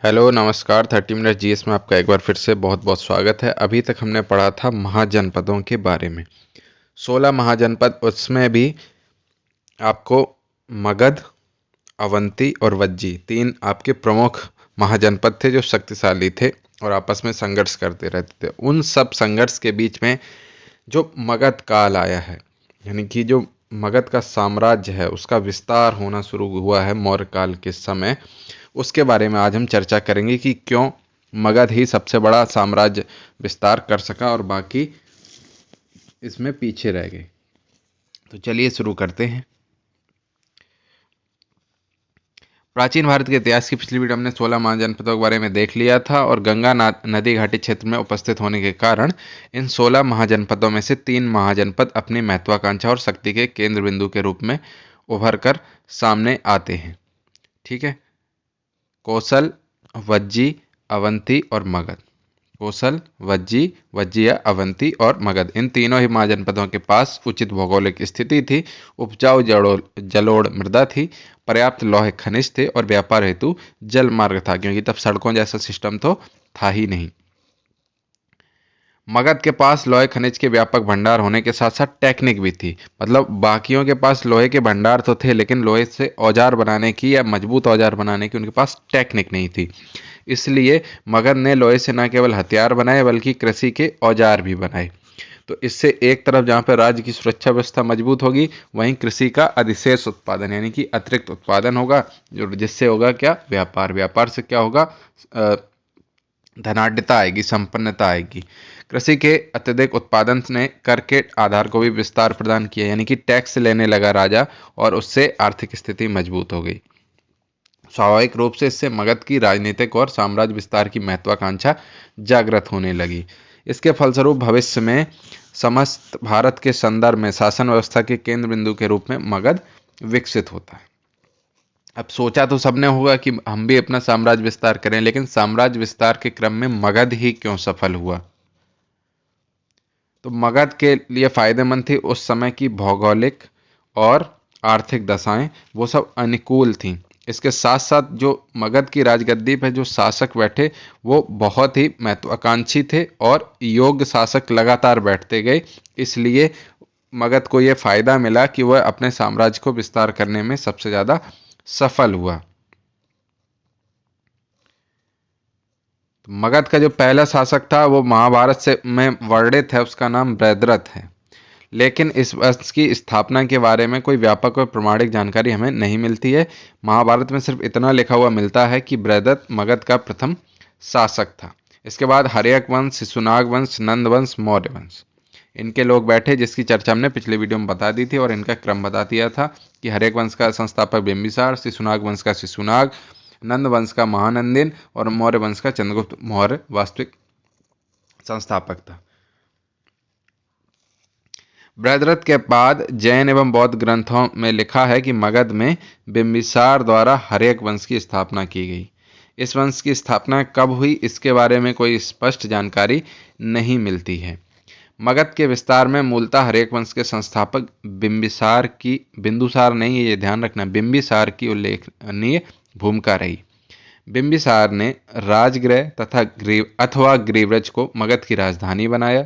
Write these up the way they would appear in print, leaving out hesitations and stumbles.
Hello नमस्कार 30 minute GS में आपका एक बार फिर से बहुत बहुत स्वागत है। अभी तक हमने पढ़ा था महाजनपदों के बारे में। 16 महाजनपद, उसमें भी आपको मगध, अवंती और वज्जी तीन आपके प्रमुख महाजनपद थे जो शक्तिशाली थे और आपस में संघर्ष करते रहते थे। उन सब संघर्ष के बीच में जो मगध काल आया है, यानी कि जो मगध का साम्राज्य है उसका विस्तार होना शुरू हुआ है मौर्य काल के समय, उसके बारे में आज हम चर्चा करेंगे कि क्यों मगध ही सबसे बड़ा साम्राज्य विस्तार कर सका और बाकी इसमें पीछे रह गए। तो चलिए शुरू करते हैं। प्राचीन भारत के इतिहास की पिछली वीडियो हमने 16 महाजनपदों के बारे में देख लिया था और गंगा नदी घाटी क्षेत्र में उपस्थित होने के कारण इन 16 महाजनपदों में से 3 महाजनपद अपनी महत्वाकांक्षा और शक्ति के केंद्र बिंदु के रूप में उभर कर सामने आते हैं। ठीक है, कौशल, वज्जी, अवंती और मगध। कौशल, वज्जी या अवंती और मगध, इन तीनों ही महाजनपदों के पास उचित भौगोलिक स्थिति थी, उपजाऊ जलोढ़ मृदा थी, पर्याप्त लौह खनिज थे और व्यापार हेतु जल मार्ग था, क्योंकि तब सड़कों जैसा सिस्टम तो था ही नहीं। मगध के पास लोहे खनिज के व्यापक भंडार होने के साथ साथ टेक्निक भी थी। मतलब बाकियों के पास लोहे के भंडार तो थे, लेकिन लोहे से औजार बनाने की या मजबूत औजार बनाने की उनके पास टेक्निक नहीं थी। इसलिए मगध ने लोहे से न केवल हथियार बनाए बल्कि कृषि के औजार भी बनाए। तो इससे एक तरफ जहाँ पर राज्य की सुरक्षा व्यवस्था मजबूत होगी, वहीं कृषि का अधिशेष उत्पादन यानी कि अतिरिक्त उत्पादन होगा, जो जिससे होगा क्या, व्यापार। व्यापार से क्या होगा, धनाढ्यता आएगी, संपन्नता आएगी। कृषि के अत्यधिक उत्पादन ने कर के आधार को भी विस्तार प्रदान किया, यानी कि टैक्स लेने लगा राजा और उससे आर्थिक स्थिति मजबूत हो गई। स्वाभाविक रूप से इससे मगध की राजनीतिक और साम्राज्य विस्तार की महत्वाकांक्षा जागृत होने लगी। इसके फलस्वरूप भविष्य में समस्त भारत के संदर्भ में शासन व्यवस्था के केंद्र बिंदु के रूप में मगध विकसित होता है। अब सोचा तो सबने होगा कि हम भी अपना साम्राज्य विस्तार करें, लेकिन साम्राज्य विस्तार के क्रम में मगध ही क्यों सफल हुआ? तो मगध के लिए फायदेमंद थी उस समय की भौगोलिक और आर्थिक दशाएं, वो सब अनुकूल थीं। इसके साथ साथ जो मगध की राजगद्दी पर जो शासक बैठे वो बहुत ही महत्वाकांक्षी थे और योग्य शासक लगातार बैठते गए। इसलिए मगध को ये फायदा मिला कि वह अपने साम्राज्य को विस्तार करने में सबसे ज़्यादा सफल हुआ। मगध का जो पहला शासक था वो महाभारत से में वर्णित है, उसका नाम बृहद्रथ है। लेकिन इस वंश की स्थापना के बारे में कोई व्यापक और प्रमाणिक जानकारी हमें नहीं मिलती है। महाभारत में सिर्फ इतना लिखा हुआ मिलता है कि बृहद्रथ मगध का प्रथम शासक था। इसके बाद हर्यक वंश, शिशुनाग वंश, नंद वंश, मौर्य वंश, इनके लोग बैठे, जिसकी चर्चा हमने पिछले वीडियो में बता दी थी और इनका क्रम बता दिया था कि हर्यक वंश का संस्थापक बिंबिसार, शिशुनाग वंश का शिशुनाग, नंद वंश का महानंदिन और मौर्य वंश का चंद्रगुप्त मौर्य वास्तविक संस्थापक था। बृहद्रथ के बाद जैन एवं बौद्ध ग्रंथों में लिखा है कि मगध में बिंबिसार द्वारा हर्यक वंश की स्थापना की गई। इस वंश की स्थापना कब हुई इसके बारे में कोई स्पष्ट जानकारी नहीं मिलती है। मगध के विस्तार में मूलतः हर्यक वंश के संस्थापक बिंदुसार नहीं, ये ध्यान रखना, बिंबिसार की उल्लेखनीय भूमिका रही। बिंबिसार ने राजगृह तथा ग्रीव्रज को मगध की राजधानी बनाया,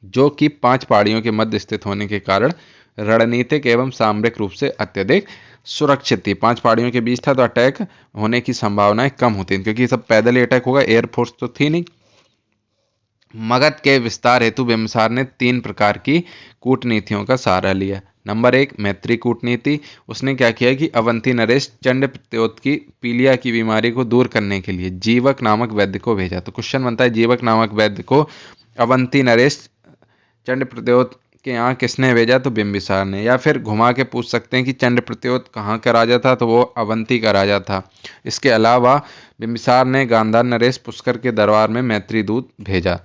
जो कि 5 पहाड़ियों के मध्य स्थित होने के कारण रणनीतिक एवं सामरिक रूप से अत्यधिक सुरक्षित थी। 5 पहाड़ियों के बीच था तो अटैक होने की संभावनाएं कम होती थी, क्योंकि सब पैदल ही अटैक होगा, एयरफोर्स तो थी नहीं। मगध के विस्तार हेतु बिंबिसार ने 3 प्रकार की कूटनीतियों का सहारा लिया। नंबर 1, मैत्री कूटनीति। उसने क्या किया कि अवंती नरेश चंड प्रत्योत की पीलिया की बीमारी को दूर करने के लिए जीवक नामक वैद्य को भेजा। तो क्वेश्चन बनता है, जीवक नामक वैद्य को अवंती नरेश चंड प्रत्योत के यहाँ किसने भेजा? तो बिंबिसार ने। या फिर घुमा के पूछ सकते हैं कि चंड प्रत्योत कहाँ का राजा था? तो वो अवंती का राजा था। इसके अलावा बिंबिसार ने गांधार नरेश पुष्कर के दरबार में मैत्री दूत भेजा।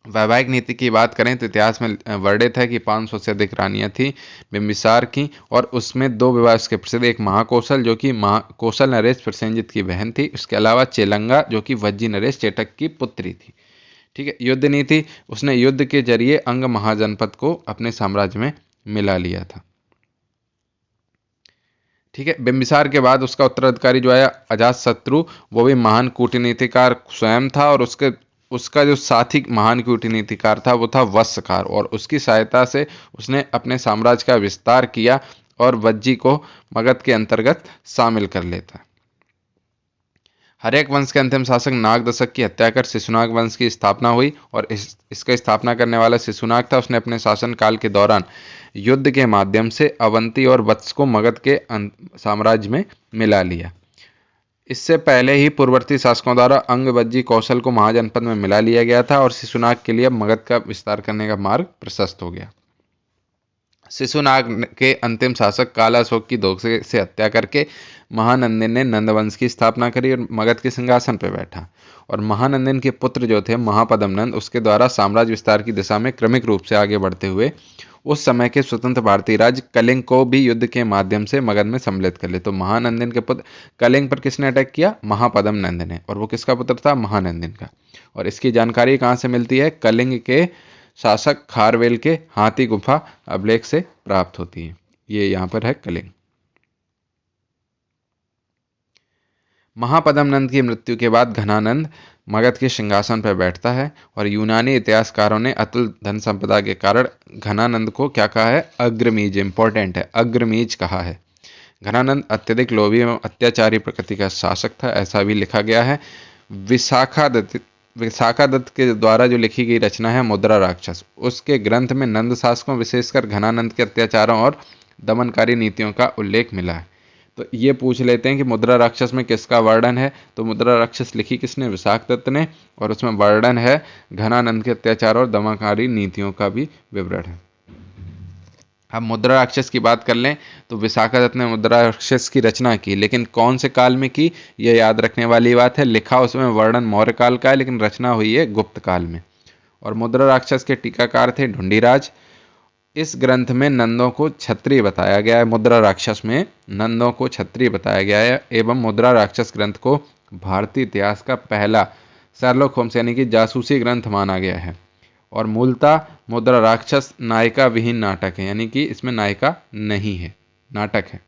वैवाहिक नीति की बात करें तो इतिहास में वर्णित है कि 500 से अधिक रानियां थी बिंबिसार की, और उसमें 2 विवाह उसके प्रसिद्ध, एक महाकौशल जो कि कौशल नरेश प्रसेनजित की बहन थी, उसके अलावा चेलंगा जो कि वज्जी नरेश चेटक की पुत्री थी। ठीक है। युद्ध नीति, उसने युद्ध के जरिए अंग महाजनपद को अपने साम्राज्य में मिला लिया था। ठीक है। बिंबिसार के बाद उसका उत्तराधिकारी जो आया अजातशत्रु, वो भी महान कूटनीतिकार स्वयं था, और उसका जो साथी महान कूटनीतिकार था वो था वत्सकार, और उसकी सहायता से उसने अपने साम्राज्य का विस्तार किया और वज्जी को मगध के अंतर्गत शामिल कर लेता। हर्यक वंश के अंतिम शासक नागदशक की हत्या कर शिशुनाग वंश की स्थापना हुई, और इसका स्थापना करने वाला शिशुनाग था। उसने अपने शासन काल के दौरान युद्ध के माध्यम से अवंती और वत्स को मगध के साम्राज्य में मिला लिया। इससे पहले ही पूर्ववर्ती शासकों द्वारा अंग, वज्जी, कौशल को महाजनपद में मिला लिया गया था, और शिशुनाग के लिए मगध का विस्तार करने का मार्ग प्रशस्त हो गया। शिशुनाग के अंतिम शासक कालाशोक की धोखे से हत्या करके महानंदिन ने नंदवंश की स्थापना करी और मगध के सिंहासन पर बैठा। और महानंदिन के पुत्र जो थे महापद्म नंद, उसके द्वारा साम्राज्य विस्तार की दिशा में क्रमिक रूप से आगे बढ़ते हुए उस समय के स्वतंत्र भारतीय राज्य कलिंग को भी युद्ध के माध्यम से मगध में सम्मिलित कर ले। तो महानंदिन के पुत्र कलिंग पर किसने अटैक किया? महापद्म नंद ने। और वो किसका पुत्र था? महानंदिन का। और इसकी जानकारी कहाँ से मिलती है? कलिंग के शासक खारवेल के हाथी गुफा अभिलेख से प्राप्त होती है। ये यहाँ पर है कलिंग। महापद्म नंद की मृत्यु के बाद घनानंद मगध के सिंहासन पर बैठता है, और यूनानी इतिहासकारों ने अतुल धन संपदा के कारण घनानंद को क्या कहा है? अग्रमीज। इंपॉर्टेंट है, अग्रमीज कहा है। घनानंद अत्यधिक लोभी एवं अत्याचारी प्रकृति का शासक था, ऐसा भी लिखा गया है। विशाखादत्त के द्वारा जो लिखी गई रचना है मुद्रा राक्षस, उसके ग्रंथ में नंद शासकों विशेषकर घनानंद के अत्याचारों और दमनकारी नीतियों का उल्लेख मिला है। तो ये पूछ लेते हैं कि मुद्रा राक्षस में किसका वर्णन है? तो मुद्रा राक्षस लिखी किसने? विशाखदत्त ने, और उसमें वर्णन है घनानंद के अत्याचार और दमनकारी नीतियों का भी विवरण है। अब मुद्रा राक्षस की बात कर लें तो विशाखादत्त ने मुद्रा राक्षस की रचना की, लेकिन कौन से काल में की, यह याद रखने वाली बात है। लिखा उसमें वर्णन मौर्य काल का है, लेकिन रचना हुई है गुप्त काल में। और मुद्रा राक्षस के टीकाकार थे ढूंढीराज। इस ग्रंथ में नंदों को क्षत्रिय बताया गया है। मुद्रा राक्षस में नंदों को क्षत्रिय बताया गया है, एवं मुद्रा राक्षस ग्रंथ को भारतीय इतिहास का पहला शर्लॉक होम्स यानी कि जासूसी ग्रंथ माना गया है। और मूलतः मुद्रा राक्षस नायिका विहीन नाटक है, यानी कि इसमें नायिका नहीं है, नाटक है।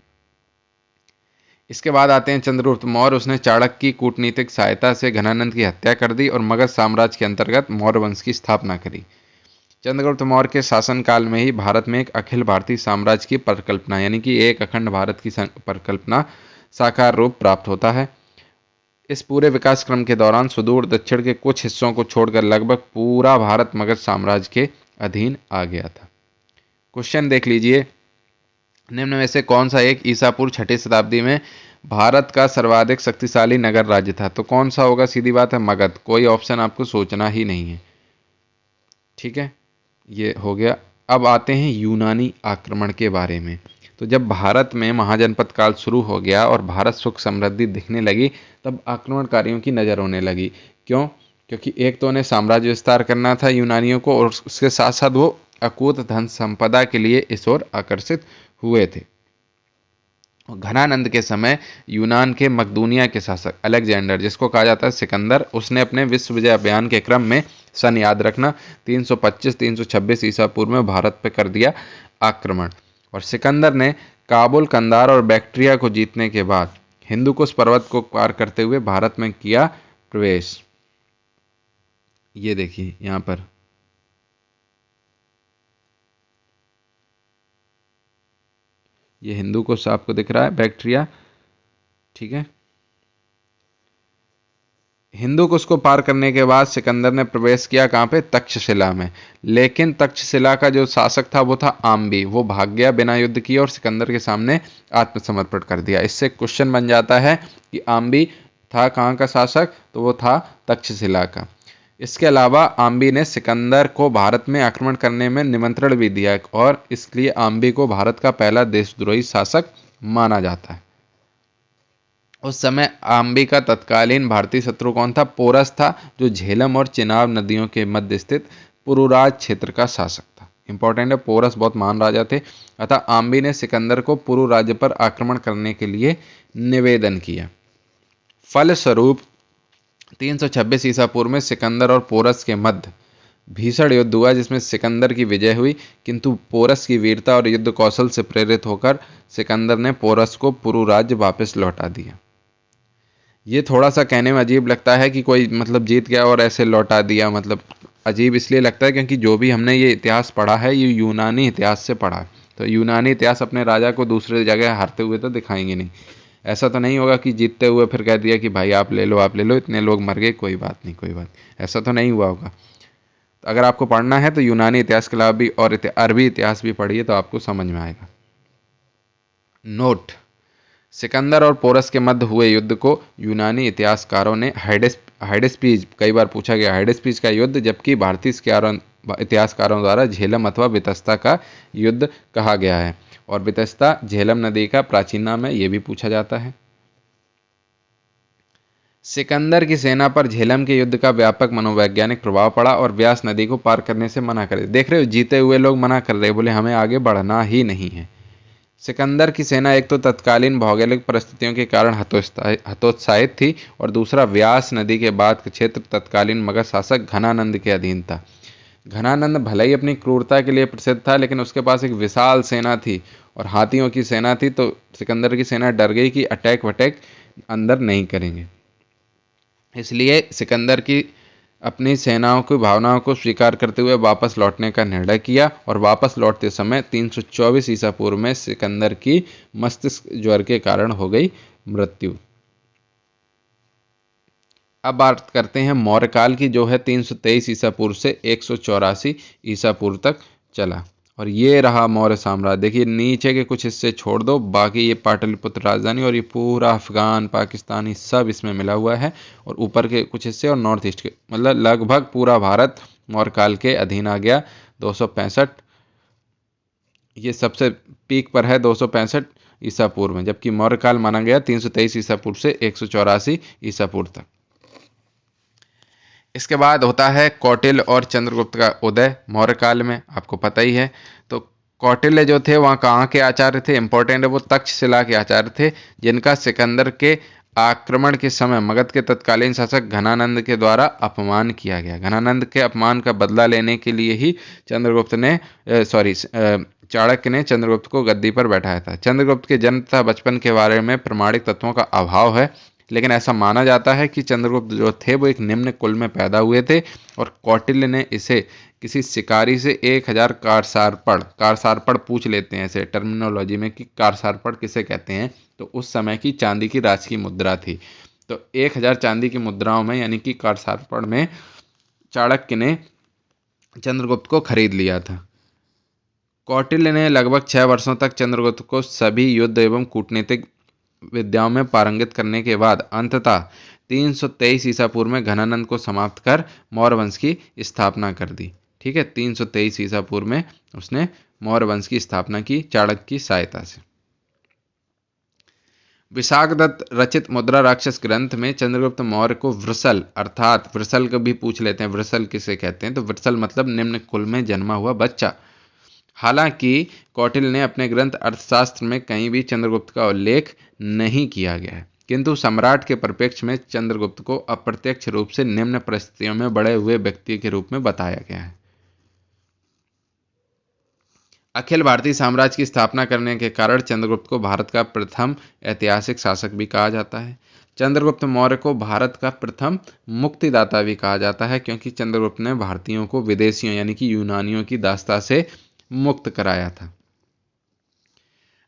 इसके बाद आते हैं चंद्रगुप्त मौर्य। उसने चाणक्य की कूटनीतिक सहायता से घनानंद की हत्या कर दी और मगध साम्राज्य के अंतर्गत मौर्य वंश की स्थापना करी। चंद्रगुप्त मौर्य के शासनकाल में ही भारत में एक अखिल भारतीय साम्राज्य की परिकल्पना यानी कि एक अखंड भारत की परिकल्पना साकार रूप प्राप्त होता है। इस पूरे विकास क्रम के दौरान सुदूर दक्षिण के कुछ हिस्सों को छोड़कर लगभग पूरा भारत मगध साम्राज्य के अधीन आ गया था। क्वेश्चन देख लीजिए, निम्न में से कौन सा एक ईसा पूर्व 6वीं शताब्दी में भारत का सर्वाधिक शक्तिशाली नगर राज्य था? तो कौन सा होगा? सीधी बात है, मगध। कोई ऑप्शन आपको सोचना ही नहीं है। ठीक है, ये हो गया। अब आते हैं यूनानी आक्रमण के बारे में। तो जब भारत में महाजनपद काल शुरू हो गया और भारत सुख समृद्धि दिखने लगी, तब आक्रमणकारियों की नज़र होने लगी। क्यों? क्योंकि एक तो उन्हें साम्राज्य विस्तार करना था यूनानियों को, और उसके साथ साथ वो अकूत धन संपदा के लिए इस ओर आकर्षित हुए थे। घनानंद के समय यूनान के मकदूनिया के शासक अलेक्जेंडर, जिसको कहा जाता है सिकंदर, उसने अपने विश्व विजय अभियान के क्रम में, सन याद रखना 325-326 ईसा पूर्व में, भारत पर कर दिया आक्रमण। और सिकंदर ने काबुल, कंधार और बैक्ट्रिया को जीतने के बाद हिंदुकुश पर्वत को पार करते हुए भारत में किया प्रवेश। ये देखिए यहां पर ये हिंदुकुश आपको दिख रहा है, बैक्ट्रिया। ठीक है, हिंदुकुश को पार करने के बाद सिकंदर ने प्रवेश किया कहाँ पे? तक्षशिला में। लेकिन तक्षशिला का जो शासक था वो था आम्बी। वो भाग गया बिना युद्ध किए और सिकंदर के सामने आत्मसमर्पण कर दिया। इससे क्वेश्चन बन जाता है कि आम्बी था कहाँ का शासक? तो वो था तक्षशिला का। इसके अलावा आम्बी ने सिकंदर को भारत में आक्रमण करने में निमंत्रण भी दिया, और इसलिए आम्बी को भारत का पहला देशद्रोही शासक माना जाता है। उस समय आम्बी का तत्कालीन भारतीय शत्रु कौन था? पोरस था, जो झेलम और चिनाब नदियों के मध्य स्थित पुरुराज क्षेत्र का शासक था। इंपॉर्टेंट है, पोरस बहुत महान राजा थे। अतः आम्बी ने सिकंदर को पुरु राज्य पर आक्रमण करने के लिए निवेदन किया। फलस्वरूप 326 ईसा पूर्व में सिकंदर और पोरस के मध्य भीषण युद्ध हुआ जिसमें सिकंदर की विजय हुई, किंतु पोरस की वीरता और युद्ध कौशल से प्रेरित होकर सिकंदर ने पोरस को पुरु राज्य वापस लौटा दिया। ये थोड़ा सा कहने में अजीब लगता है कि कोई मतलब जीत गया और ऐसे लौटा दिया, मतलब अजीब इसलिए लगता है क्योंकि जो भी हमने ये इतिहास पढ़ा है ये यूनानी इतिहास से पढ़ा है। तो यूनानी इतिहास अपने राजा को दूसरे जगह हारते हुए तो दिखाएंगे नहीं। ऐसा तो नहीं होगा कि जीतते हुए फिर कह दिया कि भाई आप ले लो, इतने लोग मर गए, कोई बात नहीं कोई बात, ऐसा तो नहीं हुआ होगा। तो अगर आपको पढ़ना है तो यूनानी इतिहास के अलावा भी और अरबी इतिहास भी पढ़िए तो आपको समझ में आएगा। नोट: सिकंदर और पोरस के मध्य हुए युद्ध को यूनानी इतिहासकारों ने हाइडेस्पीज, कई बार पूछा गया हाइडेस्पीज का युद्ध, जबकि भारतीय इतिहासकारों द्वारा झेलम अथवा वितस्ता का युद्ध कहा गया है। और वितस्ता झेलम नदी का प्राचीन नाम है, यह भी पूछा जाता है। सिकंदर की सेना पर झेलम के युद्ध का व्यापक मनोवैज्ञानिक प्रभाव पड़ा और व्यास नदी को पार करने से मना कर दिया। देख रहे हो, जीते हुए लोग मना कर रहे, बोले हमें आगे बढ़ना ही नहीं है। सिकंदर की सेना एक तो तत्कालीन भौगोलिक परिस्थितियों के कारण हतोत्साहित थी और दूसरा व्यास नदी के बाद का क्षेत्र तत्कालीन मगध शासक घनानंद के अधीन था। घनानंद भले ही अपनी क्रूरता के लिए प्रसिद्ध था, लेकिन उसके पास एक विशाल सेना थी और हाथियों की सेना थी, तो सिकंदर की सेना डर गई कि अटैक वटैक अंदर नहीं करेंगे। इसलिए सिकंदर की अपनी सेनाओं की भावनाओं को स्वीकार करते हुए वापस लौटने का निर्णय किया और वापस लौटते समय 324 ईसा पूर्व में सिकंदर की मस्तिष्क ज्वर के कारण हो गई मृत्यु। अब बात करते हैं मौर्य काल की, जो है 323 ईसा पूर्व से 184 ईसा पूर्व तक चला। और ये रहा मौर्य साम्राज्य। देखिए नीचे के कुछ हिस्से छोड़ दो, बाकी ये पाटलिपुत्र राजधानी और ये पूरा अफगान पाकिस्तानी सब इसमें मिला हुआ है, और ऊपर के कुछ हिस्से और नॉर्थ ईस्ट के, मतलब लगभग पूरा भारत मौर्य काल के अधीन आ गया। 265 ये सबसे पीक पर है 265 ईसा पूर्व में, जबकि मौर्य काल माना गया 323 ईसा पूर्व से 184 ईसा पूर्व तक। इसके बाद होता है कौटिल्य और चंद्रगुप्त का उदय मौर्य काल में, आपको पता ही है। तो कौटिल्य जो थे वहाँ कहाँ के आचार्य थे, इंपॉर्टेंट है, वो तक्षशिला के आचार्य थे, जिनका सिकंदर के आक्रमण के समय मगध के तत्कालीन शासक घनानंद के द्वारा अपमान किया गया। घनानंद के अपमान का बदला लेने के लिए ही चाणक्य ने चंद्रगुप्त को गद्दी पर बैठाया था। चंद्रगुप्त के जन्म तथा बचपन के बारे में प्रमाणिक तथ्यों का अभाव है, लेकिन ऐसा माना जाता है कि चंद्रगुप्त जो थे वो एक निम्न कुल में पैदा हुए थे और कौटिल्य ने इसे किसी शिकारी से 1000 कारसारपड़ पूछ लेते हैं ऐसे टर्मिनोलॉजी में कि कारसारपड़ किसे कहते हैं, तो उस समय की चांदी की राजकीय मुद्रा थी। तो 1000 चांदी की मुद्राओं में यानी कि कारसारपड़ में चाणक्य ने चंद्रगुप्त को खरीद लिया था। कौटिल्य ने लगभग 6 वर्षों तक चंद्रगुप्त को सभी युद्ध एवं कूटनीतिक विद्याओं में पारंगत करने के बाद अंततः 323 ईसा पूर्व में घनानंद को समाप्त कर मौर्य वंश की स्थापना कर दी। ठीक है, 323 ईसा पूर्व में उसने मौर्य वंश की स्थापना की चाणक्य की सहायता से। विशाखदत्त रचित मुद्रा राक्षस ग्रंथ में चंद्रगुप्त मौर्य को वृषल, अर्थात वृषल को भी पूछ लेते हैं, वृषल किसे कहते हैं, तो वृषल मतलब निम्न कुल में जन्मा हुआ बच्चा। हालांकि कौटिल्य ने अपने ग्रंथ अर्थशास्त्र में कहीं भी चंद्रगुप्त का उल्लेख नहीं किया गया है, किंतु सम्राट के परिप्रेक्ष्य में चंद्रगुप्त को अप्रत्यक्ष रूप से निम्न परिस्थितियों में बड़े हुए व्यक्ति के रूप में बताया गया है। अखिल भारतीय साम्राज्य की स्थापना करने के कारण चंद्रगुप्त को भारत का प्रथम ऐतिहासिक शासक भी कहा जाता है। चंद्रगुप्त मौर्य को भारत का प्रथम मुक्तिदाता भी कहा जाता है, क्योंकि चंद्रगुप्त ने भारतीयों को विदेशियों यानी कि यूनानियों की दास्ता से मुक्त कराया था।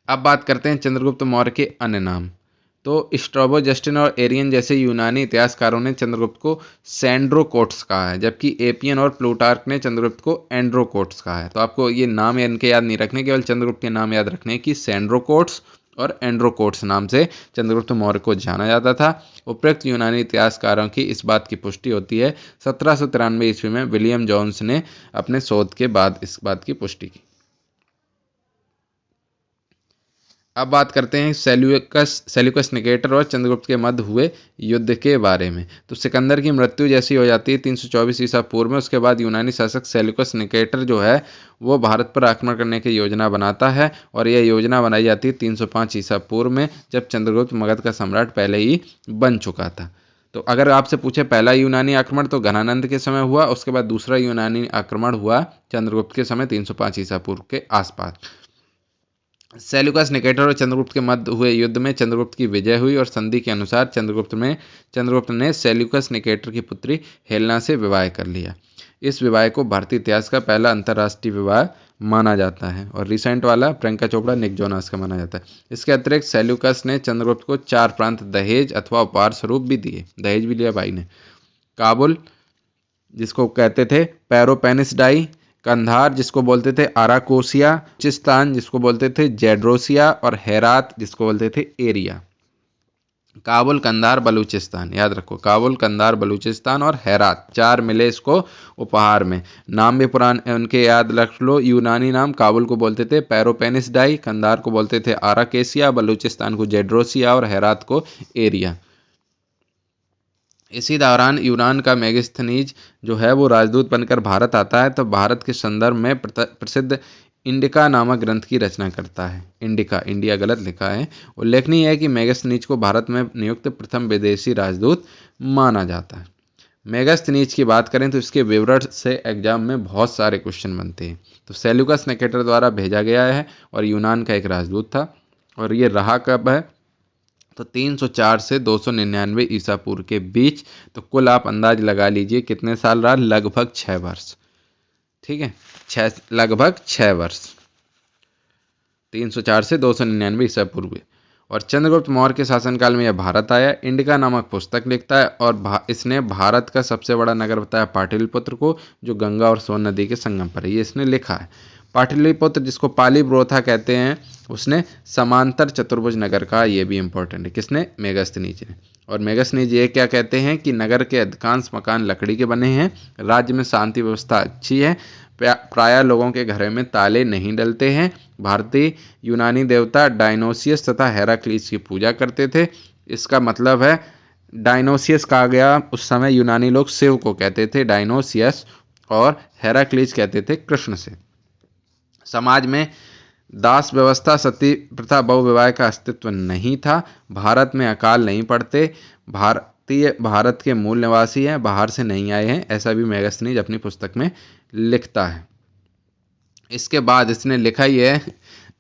अब बात करते हैं चंद्रगुप्त मौर्य के अन्य नाम। तो स्ट्रैबो, जस्टिन और एरियन जैसे यूनानी इतिहासकारों ने चंद्रगुप्त को सैंड्रोकोट्स कहा है, जबकि एपियन और प्लूटार्क ने चंद्रगुप्त को एंड्रोकोट्स कहा है। तो आपको ये नाम इनके याद नहीं रखने, केवल चंद्रगुप्त के नाम याद रखने कि सैंड्रोकोट्स और एंड्रोकोट्स नाम से चंद्रगुप्त मौर्य को जाना जाता था। उपरोक्त यूनानी इतिहासकारों की इस बात की पुष्टि होती है 1793 ईस्वी में विलियम जोन्स ने अपने शोध के बाद इस बात की पुष्टि की। अब बात करते हैं सेल्यूकस निकेटर और चंद्रगुप्त के मध्य हुए युद्ध के बारे में। तो सिकंदर की मृत्यु जैसी हो जाती है 324 ईसा पूर्व में, उसके बाद यूनानी शासक सेल्यूकस निकेटर जो है वो भारत पर आक्रमण करने की योजना बनाता है, और यह योजना बनाई जाती है 305 ईसा पूर्व में, जब चंद्रगुप्त मगध का सम्राट पहले ही बन चुका था। तो अगर आपसे पूछे पहला यूनानी आक्रमण तो घनानंद के समय हुआ, उसके बाद दूसरा यूनानी आक्रमण हुआ चंद्रगुप्त के समय 305 ईसा पूर्व के आसपास। सेल्यूकस निकेटर और चंद्रगुप्त के मध्य हुए युद्ध में चंद्रगुप्त की विजय हुई और संधि के अनुसार चंद्रगुप्त ने सेल्यूकस निकेटर की पुत्री हेलेना से विवाह कर लिया। इस विवाह को भारतीय इतिहास का पहला अंतर्राष्ट्रीय विवाह माना जाता है और रिसेंट वाला प्रियंका चोपड़ा निक जोनास का माना जाता है। इसके अतिरिक्त सेल्यूकस ने चंद्रगुप्त को 4 प्रांत दहेज अथवा उपहार स्वरूप भी दिए। दहेज भी लिया भाई ने। काबुल जिसको कहते थे पेरोपेनिसडाई, कंधार जिसको बोलते थे आराकोसिया, बलूचिस्तान जिसको बोलते थे जेड्रोसिया और हेरात जिसको बोलते थे एरिया। काबुल, कंधार, बलूचिस्तान, याद रखो, काबुल, कंधार, बलूचिस्तान और हेरात, 4 मिले इसको उपहार में। नाम भी पुराने उनके याद रख लो। यूनानी नाम, काबुल को बोलते थे पेरोपेनिसडाई, कंधार को बोलते थे आराकेसिया, बलूचिस्तान को जेड्रोसिया और हेरात को एरिया। इसी दौरान यूनान का मेगास्थनीज जो है वो राजदूत बनकर भारत आता है, तो भारत के संदर्भ में प्रसिद्ध इंडिका नामक ग्रंथ की रचना करता है। इंडिया गलत लिखा है। उल्लेखनीय है कि मेगास्थनीज को भारत में नियुक्त प्रथम विदेशी राजदूत माना जाता है। मेगास्थनीज की बात करें तो इसके विवरण से एग्जाम में बहुत सारे क्वेश्चन बनते हैं। तो सेल्यूकस निकेटर द्वारा भेजा गया है और यूनान का एक राजदूत था और ये रहा कब है तो 304 से 299 ईसा पूर्व के बीच। तो कुल आप अंदाज लगा लीजिए कितने साल रहा, लगभग 6 वर्ष। ठीक है, लगभग 6 वर्ष, 304 से 299 ईसा पूर्व। और चंद्रगुप्त मौर्य के शासनकाल में यह भारत आया। इंडिका नामक पुस्तक लिखता है और इसने भारत का सबसे बड़ा नगर बताया पाटलिपुत्र को, जो गंगा और सोन नदी के संगम पर है। ये इसने लिखा है। पाटलिपुत्र जिसको पालीब्रोथा कहते हैं, उसने समांतर चतुर्भुज नगर कहा। ये भी इंपॉर्टेंट है। किसने? मेगास्थनीज ने। और मेगास्थनीज ये क्या कहते हैं कि नगर के अधिकांश मकान लकड़ी के बने हैं, राज्य में शांति व्यवस्था अच्छी है, प्रायः लोगों के घरों में ताले नहीं डलते हैं, भारतीय यूनानी देवता डायनोसियस तथा हेराक्लीस की पूजा करते थे। इसका मतलब है डायनोसियस कहा गया, उस समय यूनानी लोग शिव को कहते थे डायनोसियस और हेराक्लीस कहते थे कृष्ण से। समाज में दास व्यवस्था, सती प्रथा, बहुविवाह का अस्तित्व नहीं था। भारत में अकाल नहीं पड़ते, भारत के मूल निवासी हैं, बाहर से नहीं आए हैं, ऐसा भी मेगास्थनीज अपनी पुस्तक में लिखता है। इसके बाद इसने लिखा ही है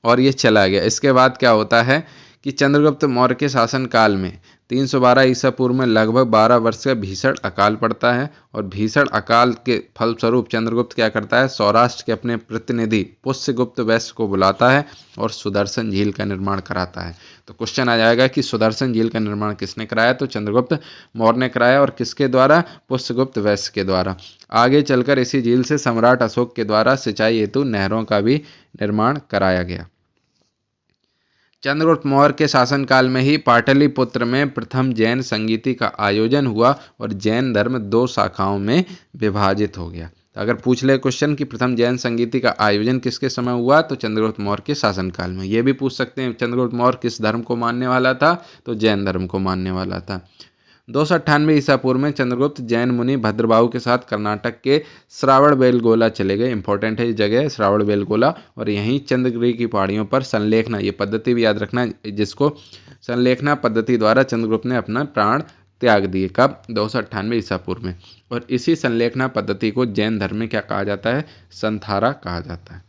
और ये चला गया। इसके बाद क्या होता है कि चंद्रगुप्त मौर्य के शासनकाल में 312 ईसा पूर्व में लगभग 12 वर्ष का भीषण अकाल पड़ता है और भीषण अकाल के फलस्वरूप चंद्रगुप्त क्या करता है, सौराष्ट्र के अपने प्रतिनिधि पुष्यगुप्त वैश्य को बुलाता है और सुदर्शन झील का निर्माण कराता है। तो क्वेश्चन आ जाएगा कि सुदर्शन झील का निर्माण किसने कराया, तो चंद्रगुप्त मौर्य ने कराया। और किसके द्वारा? पुष्यगुप्त वैश्य के द्वारा। आगे चलकर इसी झील से सम्राट अशोक के द्वारा सिंचाई हेतु नहरों का भी निर्माण कराया गया। चंद्रगुप्त मौर्य के शासनकाल में ही पाटलिपुत्र में प्रथम जैन संगीति का आयोजन हुआ और जैन धर्म 2 शाखाओं में विभाजित हो गया। तो अगर पूछ ले क्वेश्चन कि प्रथम जैन संगीति का आयोजन किसके समय हुआ, तो चंद्रगुप्त मौर्य के शासनकाल में। ये भी पूछ सकते हैं चंद्रगुप्त मौर्य किस धर्म को मानने वाला था, तो जैन धर्म को मानने वाला था। 298 ईसा पूर्व में चंद्रगुप्त जैन मुनि भद्रबाहु के साथ कर्नाटक के श्रावणबेलगोला चले गए। इंपॉर्टेंट है ये जगह श्रावणबेलगोला। और यहीं चंद्रगिरी की पहाड़ियों पर संलेखना, ये पद्धति भी याद रखना, जिसको संलेखना पद्धति द्वारा चंद्रगुप्त ने अपना प्राण त्याग दिए। कब? 298 ईसा पूर्व में। और इसी संलेखना पद्धति को जैन धर्म में क्या कहा जाता है, संथारा कहा जाता है।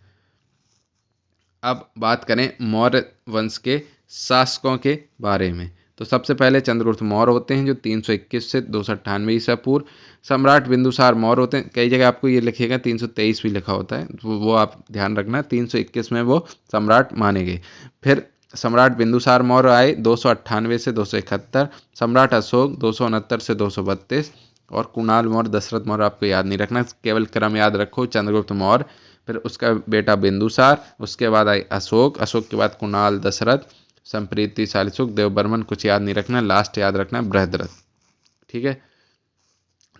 अब बात करें मौर्य वंश के शासकों के बारे में। तो सबसे पहले चंद्रगुप्त मौर्य होते हैं जो 321 से 298 ईसा पूर्व। सम्राट बिंदुसार मौर्य होते हैं, कई जगह आपको ये लिखिएगा 323 भी लिखा होता है, वो आप ध्यान रखना। 321 में वो सम्राट माने गए। फिर सम्राट बिंदुसार मौर्य आए 298 से 271। सम्राट अशोक 269 से 232। और कुणाल मौर्य, दशरथ मौर्य आपको याद नहीं रखना, केवल क्रम याद रखो। चंद्रगुप्त मौर्य, फिर उसका बेटा बिंदुसार, उसके बाद आए अशोक, अशोक के बाद कुणाल, दशरथ, संप्रीति, शालिसुख, देवबर्मन, कुछ याद नहीं रखना, लास्ट याद रखना बृहद्रथ। ठीक है,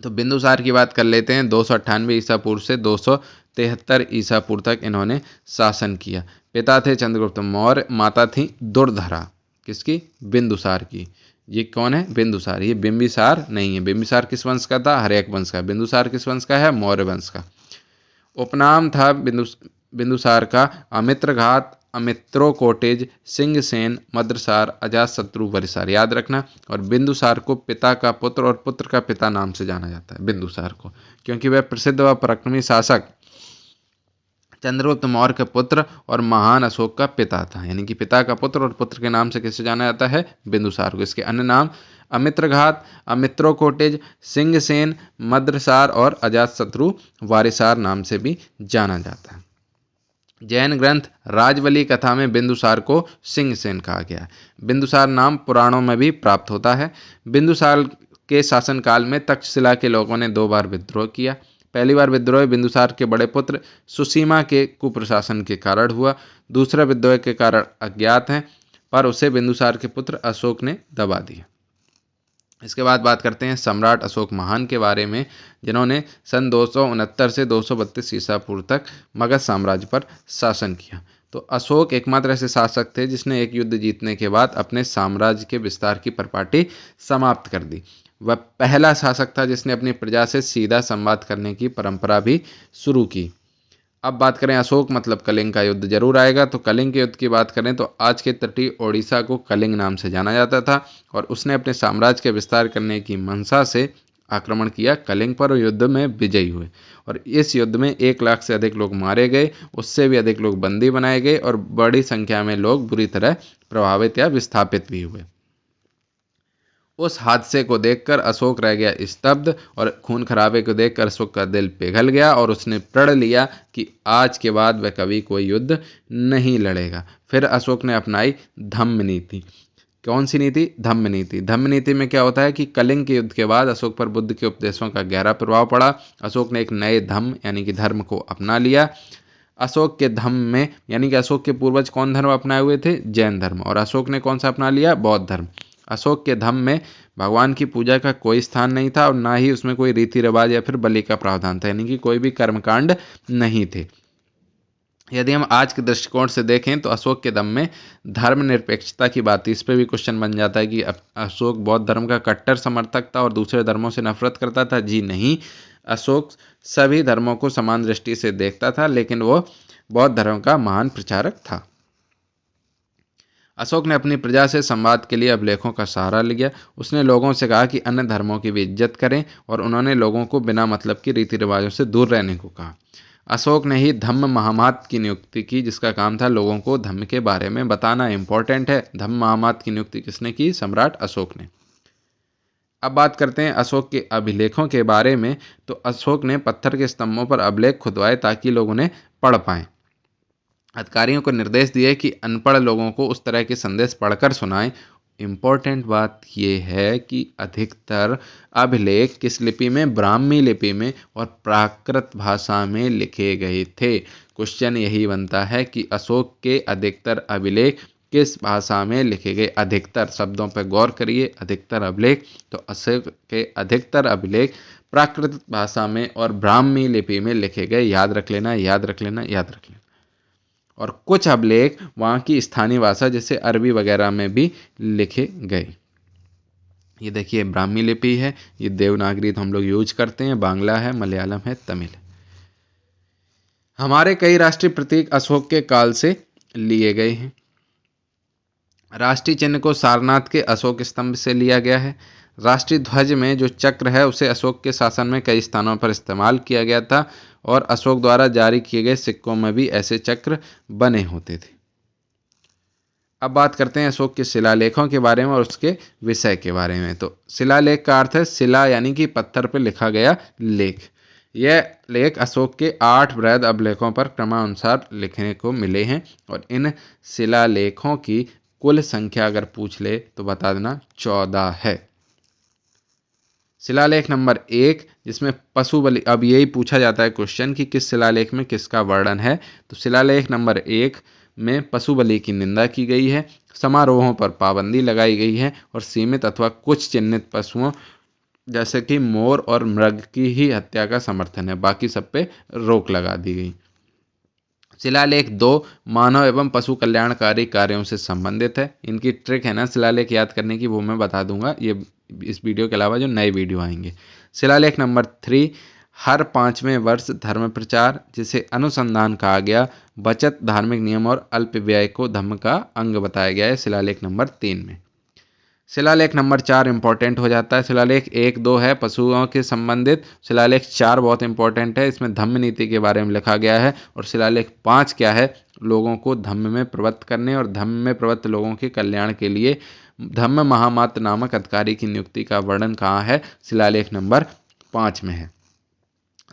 तो बिंदुसार की बात कर लेते हैं। 298 ईसा पूर्व से 273 ईसा पूर्व तक इन्होंने शासन किया। पिता थे चंद्रगुप्त मौर्य, माता थी दुर्धरा। किसकी? बिंदुसार की। ये कौन है? बिंदुसार। ये बिंबिसार नहीं है। बिंबिसार किस वंश का था? हर्यक वंश का। बिंदुसार किस वंश का है? मौर्य वंश का। उपनाम था बिंदुसार का अमित्रघात, अमित्रो कोटेज, सिंहसेन, मद्रसार, अजातशत्रु, वरिसार याद रखना। और बिंदुसार को पिता का पुत्र और पुत्र का पिता नाम से जाना जाता है बिंदुसार को, क्योंकि वह प्रसिद्ध व पराक्रमी शासक चंद्रगुप्त मौर्य के पुत्र और महान अशोक का पिता था। यानी कि पिता का पुत्र और पुत्र के नाम से किसे जाना जाता है? बिंदुसार को। इसके अन्य नाम अमित्रघात, अमित्रो कोटेज, सिंहसेन, मद्रसार और अजातशत्रु वारिसार नाम से भी जाना जाता है। जैन ग्रंथ राजवली कथा में बिंदुसार को सिंहसेन कहा गया है। बिंदुसार नाम पुराणों में भी प्राप्त होता है। बिंदुसार के शासनकाल में तक्षशिला के लोगों ने 2 बार विद्रोह किया। पहली बार विद्रोह बिंदुसार के बड़े पुत्र सुसीमा के कुप्रशासन के कारण हुआ। दूसरा विद्रोह के कारण अज्ञात है, पर उसे बिंदुसार के पुत्र अशोक ने दबा दिया। इसके बाद बात करते हैं सम्राट अशोक महान के बारे में, जिन्होंने सन 269 से 232 ईसा पूर्व तक मगध साम्राज्य पर शासन किया। तो अशोक एकमात्र ऐसे शासक थे जिसने एक युद्ध जीतने के बाद अपने साम्राज्य के विस्तार की परिपाटी समाप्त कर दी। वह पहला शासक था जिसने अपनी प्रजा से सीधा संवाद करने की परंपरा भी शुरू की। अब बात करें अशोक मतलब कलिंग का युद्ध जरूर आएगा। तो कलिंग के युद्ध की बात करें तो आज के तटीय ओडिशा को कलिंग नाम से जाना जाता था और उसने अपने साम्राज्य के विस्तार करने की मंशा से आक्रमण किया कलिंग पर और युद्ध में विजयी हुए। और इस युद्ध में 1 लाख से अधिक लोग मारे गए, उससे भी अधिक लोग बंदी बनाए गए और बड़ी संख्या में लोग बुरी तरह प्रभावित या विस्थापित भी हुए। उस हादसे को देखकर अशोक रह गया स्तब्ध और खून खराबे को देखकर अशोक का दिल पिघल गया और उसने प्रण लिया कि आज के बाद वह कभी कोई युद्ध नहीं लड़ेगा। फिर अशोक ने अपनाई धम्म नीति। कौन सी नीति? धम्म नीति। धम्म नीति में क्या होता है कि कलिंग के युद्ध के बाद अशोक पर बुद्ध के उपदेशों का गहरा प्रभाव पड़ा। अशोक ने एक नए धम्म यानी कि धर्म को अपना लिया। अशोक के धम्म में यानी कि अशोक के पूर्वज कौन धर्म अपनाए हुए थे? जैन धर्म। और अशोक ने कौन सा अपना लिया? बौद्ध धर्म। अशोक के धम्म में भगवान की पूजा का कोई स्थान नहीं था और ना ही उसमें कोई रीति रिवाज या फिर बलि का प्रावधान था, यानी कि कोई भी कर्मकांड नहीं थे। यदि हम आज के दृष्टिकोण से देखें तो अशोक के दम में धर्मनिरपेक्षता की बात, इस पे भी क्वेश्चन बन जाता है कि अशोक बौद्ध धर्म का कट्टर समर्थक था और दूसरे धर्मों से नफरत करता था। जी नहीं, अशोक सभी धर्मों को समान दृष्टि से देखता था, लेकिन वो बौद्ध धर्म का महान प्रचारक था। अशोक ने अपनी प्रजा से संवाद के लिए अभिलेखों का सहारा लिया। उसने लोगों से कहा कि अन्य धर्मों की भी इज्जत करें और उन्होंने लोगों को बिना मतलब की रीति रिवाजों से दूर रहने को कहा। अशोक ने ही धम्म महामात की नियुक्ति की, जिसका काम था लोगों को धम्म के बारे में बताना। इंपॉर्टेंट है, धम्म महामात की नियुक्ति किसने की? सम्राट अशोक ने। अब बात करते हैं अशोक के अभिलेखों के बारे में। तो अशोक ने पत्थर के स्तंभों पर अभिलेख खुदवाए ताकि लोग उन्हें पढ़ पाएं। अधिकारियों को निर्देश दिए कि अनपढ़ लोगों को उस तरह के संदेश पढ़कर सुनाएं। इम्पोर्टेंट बात यह है कि अधिकतर अभिलेख किस लिपि में? ब्राह्मी लिपि में और प्राकृत भाषा में लिखे गए थे। क्वेश्चन यही बनता है कि अशोक के अधिकतर अभिलेख किस भाषा में लिखे गए? अधिकतर शब्दों पर गौर करिए। अधिकतर अभिलेख, तो अशोक के अधिकतर अभिलेख प्राकृत भाषा में और ब्राह्मी लिपि में लिखे गए। याद रख लेना, याद रख लेना, याद रख लेना। और कुछ अभिलेख वहाँ की स्थानीय भाषा जैसे अरबी वगैरह में भी लिखे गए। ये देखिए ब्राह्मी लिपि है, ये देवनागरी तो हम लोग यूज करते हैं, बांग्ला है, मलयालम है, तमिल है। हमारे कई राष्ट्रीय प्रतीक अशोक के काल से लिए गए हैं। राष्ट्रीय चिन्ह को सारनाथ के अशोक स्तंभ से लिया गया है। राष्ट्रीय ध्वज में जो चक्र है उसे अशोक के शासन में कई स्थानों पर इस्तेमाल किया गया था और अशोक द्वारा जारी किए गए सिक्कों में भी ऐसे चक्र बने होते थे। अब बात करते हैं अशोक के शिलालेखों के बारे में और उसके विषय के बारे में। तो शिलालेख का अर्थ है शिला यानी कि पत्थर पर लिखा गया लेख। यह लेख अशोक के 8 बृहद अभिलेखों पर क्रमानुसार लिखने को मिले हैं और इन शिलालेखों की कुल संख्या अगर पूछ ले तो बता देना 14 है। शिलालेख नंबर 1 जिसमें पशु बलि, अब यही पूछा जाता है क्वेश्चन कि किस शिलालेख में किसका वर्णन है। तो शिलालेख नंबर 1 में पशु बलि की निंदा की गई है, समारोहों पर पाबंदी लगाई गई है और सीमित अथवा कुछ चिन्हित पशुओं जैसे कि मोर और मृग की ही हत्या का समर्थन है, बाकी सब पे रोक लगा दी गई। शिलालेख 2 मानव एवं पशु कल्याणकारी कार्यों से संबंधित है। इनकी ट्रिक है ना शिलालेख याद करने की, वो मैं बता दूंगा ये इस वीडियो के अलावा जो नए वीडियो आएंगे। शिलालेख नंबर 3 हर 5वें वर्ष धर्म प्रचार, जिसे अनुसंधान कहा गया, बचत, धार्मिक नियम और अल्प व्यय को धर्म का अंग बताया गया है शिलालेख नंबर 3 में। शिलालेख नंबर 4 इंपॉर्टेंट हो जाता है। शिलालेख 1, 2 है पशुओं के संबंधित, शिलालेख 4 बहुत इंपॉर्टेंट है, इसमें धम्म नीति के बारे में लिखा गया है। और शिलालेख 5 क्या है, लोगों को धम्म में प्रवृत्त करने और धम्म में प्रवृत्त लोगों के कल्याण के लिए धम्म महामात्र नामक अधिकारी की नियुक्ति का वर्णन कहाँ है, शिलालेख नंबर 5 में है।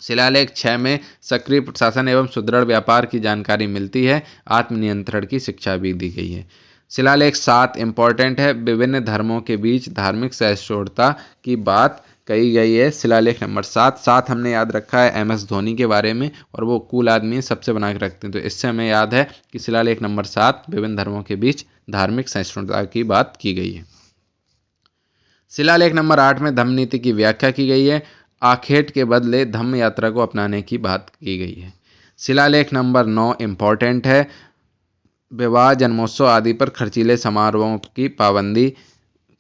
शिलालेख 6 में सक्रिय प्रशासन एवं सुदृढ़ व्यापार की जानकारी मिलती है, आत्मनियंत्रण की शिक्षा भी दी गई है। शिलालेख 7 इंपॉर्टेंट है, विभिन्न धर्मों के बीच धार्मिक सहिष्णुता की बात कही गई है, शिलालेख नंबर 7 हमने याद रखा है MS धोनी के बारे में, और वो कूल आदमी है, सबसे बना के रखते हैं, तो इससे हमें याद है कि शिलालेख नंबर 7 विभिन्न धर्मों के बीच धार्मिक सहिष्णुता की बात की गई है। शिलालेख नंबर 8 में धम्म नीति की व्याख्या की गई है, आखेट के बदले धम्म यात्रा को अपनाने की बात की गई है। शिलालेख नंबर 9 इंपॉर्टेंट है, विवाह, जन्मोत्सव आदि पर खर्चीले समारोहों की पाबंदी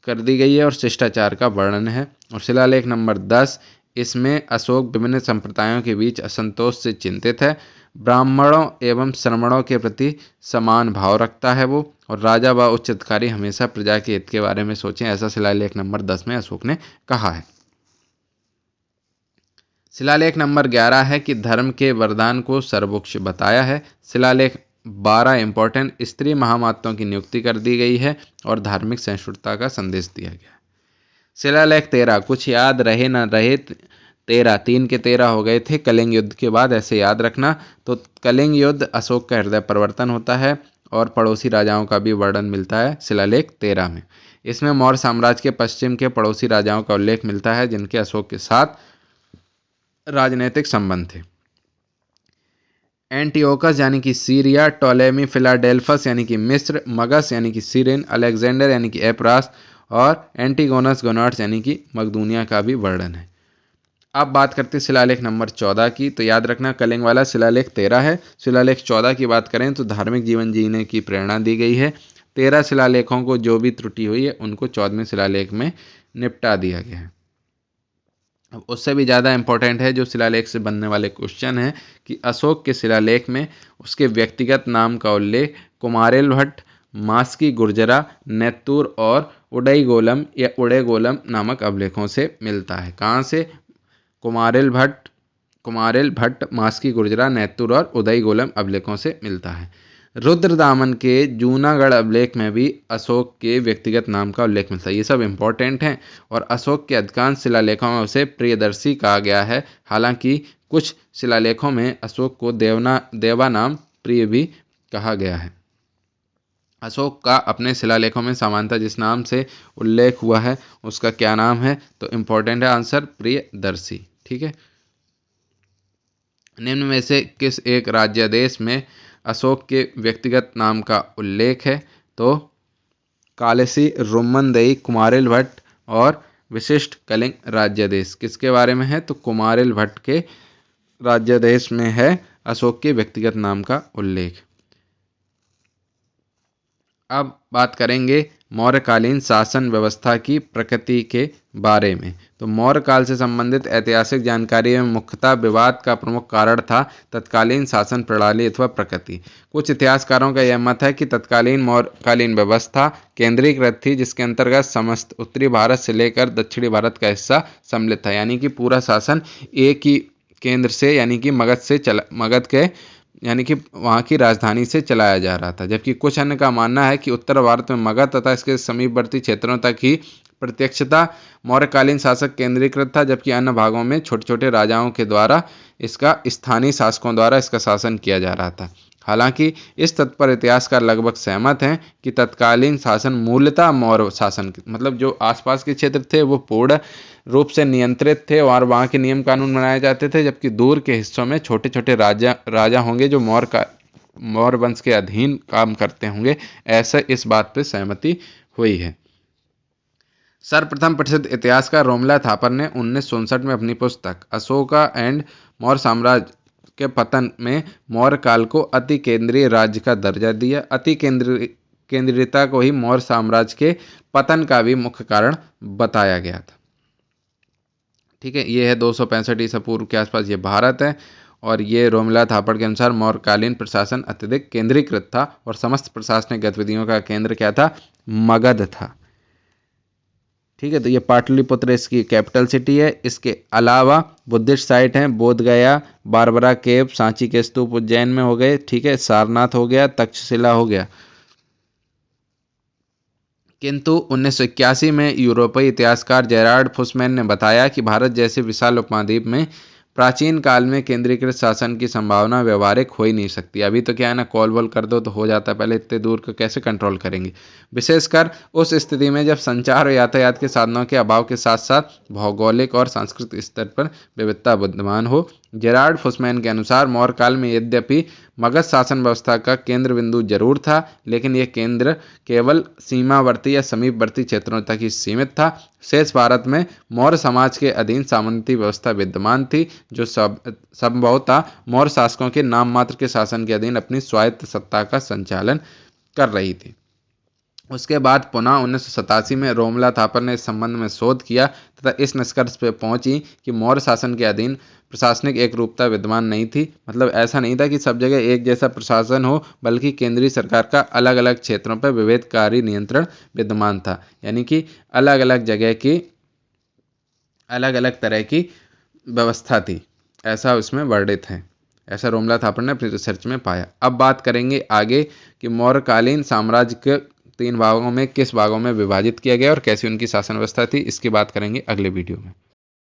कर दी गई है और शिष्टाचार का वर्णन है। और शिलालेख नंबर 10, इसमें अशोक विभिन्न संप्रदायों के बीच असंतोष से चिंतित है, ब्राह्मणों एवं श्रमणों के प्रति समान भाव रखता है वो, और राजा व उच्च अधिकारी हमेशा प्रजा के हित के बारे में सोचें, ऐसा शिलालेख नंबर 10 में अशोक ने कहा है। शिलालेख नंबर 11 है कि धर्म के वरदान को सर्वोच्च बताया है। शिलालेख 12 इंपॉर्टेंट, स्त्री महामाताओं की नियुक्ति कर दी गई है और धार्मिक सहिष्णुता का संदेश दिया गया। शिलालेख 13, कुछ याद रहे न रहे 13, 3 के 13 हो गए थे कलिंग युद्ध के बाद, ऐसे याद रखना। तो कलिंग युद्ध अशोक का हृदय परिवर्तन होता है और पड़ोसी राजाओं का भी वर्णन मिलता है शिलालेख 13 में। इसमें मौर्य साम्राज्य के पश्चिम के पड़ोसी राजाओं का उल्लेख मिलता है जिनके अशोक के साथ राजनीतिक संबंध थे। एंटियोकस यानी कि सीरिया, टोलेमी फिलाडेल्फस यानी कि मिस्र, मगस यानी कि सीरिन, अलेक्जेंडर यानी कि एपरास और एंटीगोनस गोनाट्स यानी कि मकदूनिया का भी वर्णन है। अब बात करते हैं शिलालेख नंबर 14 की, तो याद रखना कलिंग वाला शिलालेख 13 है। शिलालेख 14 की बात करें तो धार्मिक जीवन जीने की प्रेरणा दी गई है। 13 शिलालेखों को जो भी त्रुटि हुई है उनको 14वें शिलालेख में निपटा दिया गया है। अब उससे भी ज़्यादा इंपॉर्टेंट है जो शिलालेख से बनने वाले क्वेश्चन है कि अशोक के शिलालेख में उसके व्यक्तिगत नाम का उल्लेख कुमारेल भट्ट, मास्की गुर्जरा, नेत्तूर और उडईगोलम या उड़ेगोलम नामक अभिलेखों से मिलता है। कहाँ से? कुमारेल भट्ट, मास्की गुर्जरा, नेत्तूर और उदयगोलम अभिलेखों से मिलता है। रुद्रदामन के जूनागढ़ अभिलेख में भी अशोक के व्यक्तिगत नाम का उल्लेख मिलता है। ये सब इंपॉर्टेंट हैं और अशोक के अधिकांश शिलालेखों में उसे प्रियदर्शी कहा गया है। हालांकि कुछ शिलालेखों में अशोक को देवा नाम प्रिय भी कहा गया है। अशोक का अपने शिलालेखों में सामान्यतः जिस नाम से उल्लेख हुआ है उसका क्या नाम है? तो इंपॉर्टेंट है आंसर प्रियदर्शी। ठीक है। निम्न में से किस एक राज्यादेश में अशोक के व्यक्तिगत नाम का उल्लेख है? तो कालसी, रुम्मनदेई, कुमारेल भट्ट और विशिष्ट कलिंग राज्यादेश किसके बारे में है? तो कुमारेल भट्ट के राज्यादेश में है अशोक के व्यक्तिगत नाम का उल्लेख। अब बात करेंगे मौर्यकालीन शासन व्यवस्था की प्रकृति के बारे में। तो मौर्य काल से संबंधित ऐतिहासिक जानकारी में मुख्यतः विवाद का प्रमुख कारण था तत्कालीन शासन प्रणाली अथवा प्रकृति। कुछ इतिहासकारों का यह मत है कि तत्कालीन मौर्यकालीन व्यवस्था केंद्रीकृत थी, जिसके अंतर्गत समस्त उत्तरी भारत से लेकर दक्षिणी भारत का हिस्सा सम्मिलित था। यानी कि पूरा शासन एक ही केंद्र से यानी कि मगध के यानी कि वहाँ की राजधानी से चलाया जा रहा था। जबकि कुछ अन्य का मानना है कि उत्तर भारत में मगध तथा इसके समीपवर्ती क्षेत्रों तक ही प्रत्यक्षता मौर्यकालीन शासक केंद्रीकृत था, जबकि अन्य भागों में छोटे छोटे राजाओं के द्वारा इसका स्थानीय शासकों द्वारा इसका शासन किया जा रहा था। हालांकि इस तथ्य पर इतिहासकार लगभग सहमत हैं कि तत्कालीन शासन मूलतः मौर्य शासन मतलब जो आसपास के क्षेत्र थे वो पूर्ण रूप से नियंत्रित थे और वहाँ के नियम कानून बनाए जाते थे, जबकि दूर के हिस्सों में छोटे छोटे राजा होंगे जो मौर्य वंश के अधीन काम करते होंगे। ऐसा इस बात पर सहमति हुई है। सर्वप्रथम प्रसिद्ध इतिहासकार रोमिला थापर ने 1964 में अपनी पुस्तक अशोका एंड मौर्य साम्राज्य के पतन में मौर्य काल को अति केंद्रीय राज्य का दर्जा दिया। अति केंद्रीयता को ही मौर्य साम्राज्य के पतन का भी मुख्य कारण बताया गया था। ठीक है, ये है 265 ईसा पूर्व के आसपास, ये भारत है। और ये रोमिला थापड़ के अनुसार मौर्यकालीन प्रशासन अत्यधिक केंद्रीकृत था और समस्त प्रशासनिक गतिविधियों का केंद्र क्या था? मगध था। ठीक है, तो ये पाटलिपुत्र इसकी कैपिटल सिटी है। इसके अलावा बुद्धिस्ट साइट हैं, बोध गया, बारबरा केव, सांची के स्तूप उज्जैन में हो गए। ठीक है, सारनाथ हो गया, तक्षशिला हो गया। किंतु 1981 में यूरोपीय इतिहासकार जेरार्ड फुसमैन ने बताया कि भारत जैसे विशाल उपमहाद्वीप में प्राचीन काल में केंद्रीकृत शासन की संभावना व्यवहारिक हो ही नहीं सकती। अभी तो क्या है ना, कॉल वॉल कर दो तो हो जाता है, पहले इतने दूर को कैसे कंट्रोल करेंगे? विशेषकर उस स्थिति में जब संचार और यातायात के साधनों के अभाव के साथ साथ भौगोलिक और सांस्कृतिक स्तर पर विविधता विद्यमान हो। जेरार्ड फुसमैन के अनुसार मौर्य काल में यद्यपि मगध शासन व्यवस्था का केंद्र बिंदु जरूर था, लेकिन यह केंद्र केवल सीमावर्ती या समीपवर्ती क्षेत्रों तक ही सीमित था। शेष भारत में मौर्य समाज के अधीन सामंती व्यवस्था विद्यमान थी, जो संभवतः मौर्य शासकों के नाम मात्र के शासन के अधीन अपनी स्वायत्त सत्ता का संचालन कर रही थी। उसके बाद पुनः 1987 में रोमिला थापर ने इस संबंध में शोध किया तथा इस निष्कर्ष पर पहुंची कि मौर्य शासन के अधीन प्रशासनिक एक रूपता विद्यमान नहीं थी। मतलब ऐसा नहीं था कि सब जगह एक जैसा प्रशासन हो, बल्कि केंद्रीय सरकार का अलग अलग क्षेत्रों पर विभेदकारी नियंत्रण विद्यमान था। यानी कि अलग अलग जगह की अलग अलग तरह की व्यवस्था थी, ऐसा उसमें वर्णित है। ऐसा रोमिला थापर ने अपनी रिसर्च में पाया। अब बात करेंगे आगे कि मौर्यकालीन साम्राज्य के 3 भागों में किस भागों में विभाजित किया गया और कैसी उनकी शासन व्यवस्था थी। इसकी बात करेंगे अगले वीडियो में।